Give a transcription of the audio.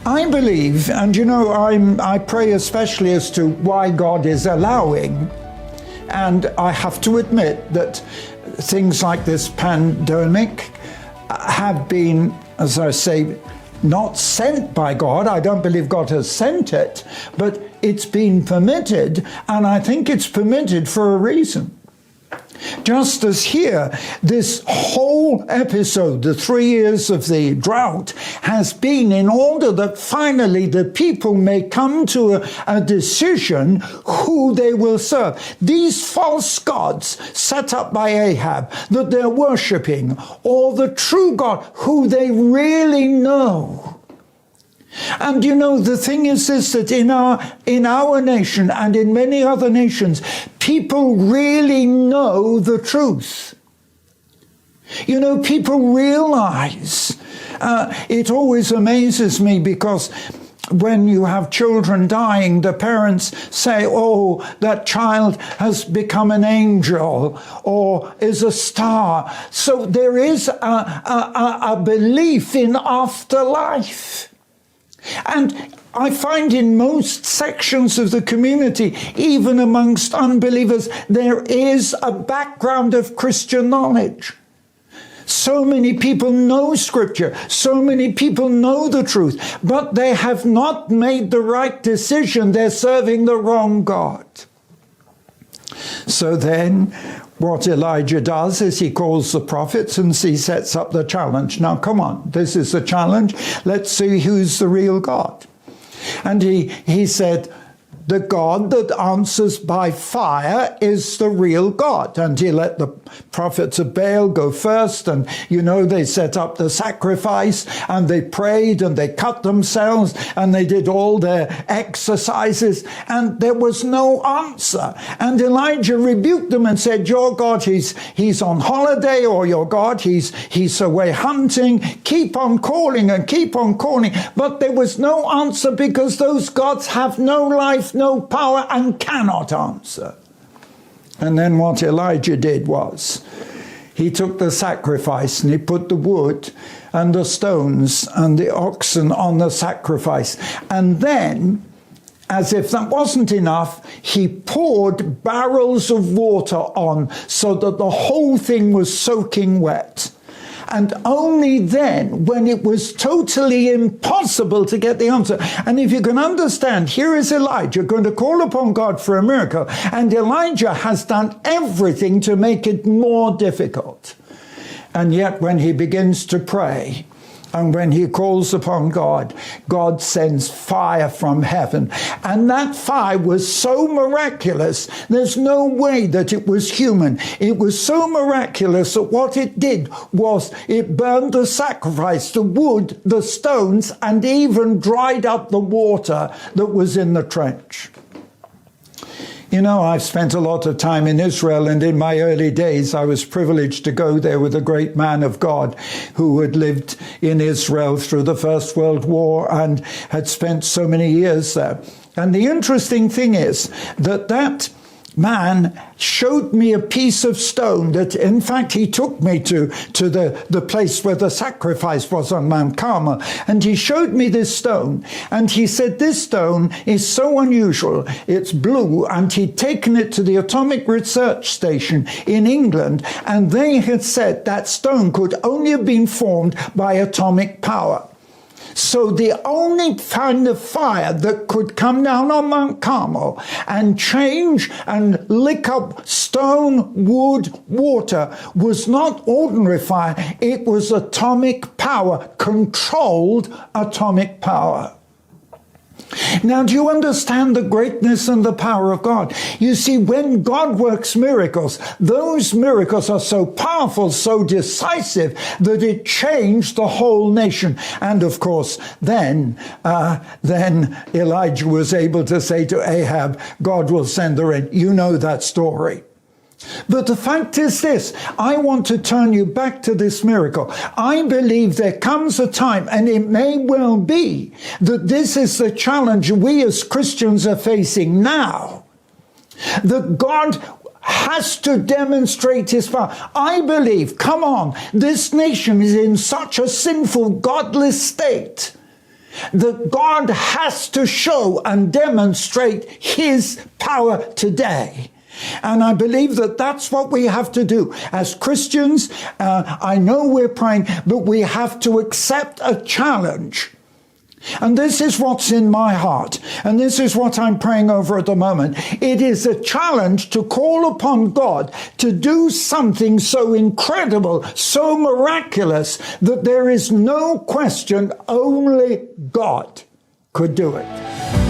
I believe, and I pray especially as to why God is allowing, and I have to admit that things like this pandemic have been, as I say, not sent by God. I don't believe God has sent it, but it's been permitted, and I think it's permitted for a reason. Just as here, this whole episode, the 3 years of the drought, has been in order that finally the people may come to a decision who they will serve. These false gods set up by Ahab that they're worshipping, or the true God who they really know. And the thing is this, that in our nation and in many other nations, people really know the truth. People realize. It always amazes me because when you have children dying, the parents say, oh, that child has become an angel or is a star. So there is a belief in afterlife. And I find in most sections of the community, even amongst unbelievers, there is a background of Christian knowledge. So many people know Scripture, so many people know the truth, but they have not made the right decision. They're serving the wrong God. So then, what Elijah does is he calls the prophets and he sets up the challenge. Now, come on, this is a challenge. Let's see who's the real God. And he said, the God that answers by fire is the real God. And he let the prophets of Baal go first. And, they set up the sacrifice and they prayed and they cut themselves and they did all their exercises. And there was no answer. And Elijah rebuked them and said, your God, he's on holiday, or your God, he's away hunting. Keep on calling and keep on calling. But there was no answer because those gods have no life, no power, and cannot answer. And then what Elijah did was, he took the sacrifice and he put the wood and the stones and the oxen on the sacrifice. And then, as if that wasn't enough, he poured barrels of water on so that the whole thing was soaking wet. And only then, when it was totally impossible to get the answer. And if you can understand, here is Elijah going to call upon God for a miracle. And Elijah has done everything to make it more difficult. And yet when he begins to pray, and when he calls upon God, God sends fire from heaven. And that fire was so miraculous, there's no way that it was human. It was so miraculous that what it did was it burned the sacrifice, the wood, the stones, and even dried up the water that was in the trench. I've spent a lot of time in Israel, and in my early days, I was privileged to go there with a great man of God who had lived in Israel through the First World War and had spent so many years there. And the interesting thing is that man showed me a piece of stone that, in fact, he took me to the place where the sacrifice was on Mount Carmel. And he showed me this stone. And he said, this stone is so unusual. It's blue. And he'd taken it to the Atomic Research Station in England. And they had said that stone could only have been formed by atomic power. So the only kind of fire that could come down on Mount Carmel and change and lick up stone, wood, water was not ordinary fire. It was atomic power, controlled atomic power. Now, do you understand the greatness and the power of God? You see, when God works miracles, those miracles are so powerful, so decisive, that it changed the whole nation. And of course, then Elijah was able to say to Ahab, God will send the rain. You know that story. But the fact is this, I want to turn you back to this miracle. I believe there comes a time, and it may well be, that this is the challenge we as Christians are facing now. That God has to demonstrate his power. I believe, come on, this nation is in such a sinful, godless state that God has to show and demonstrate his power today. And I believe that that's what we have to do. As Christians, I know we're praying, but we have to accept a challenge. And this is what's in my heart. And this is what I'm praying over at the moment. It is a challenge to call upon God to do something so incredible, so miraculous, that there is no question only God could do it.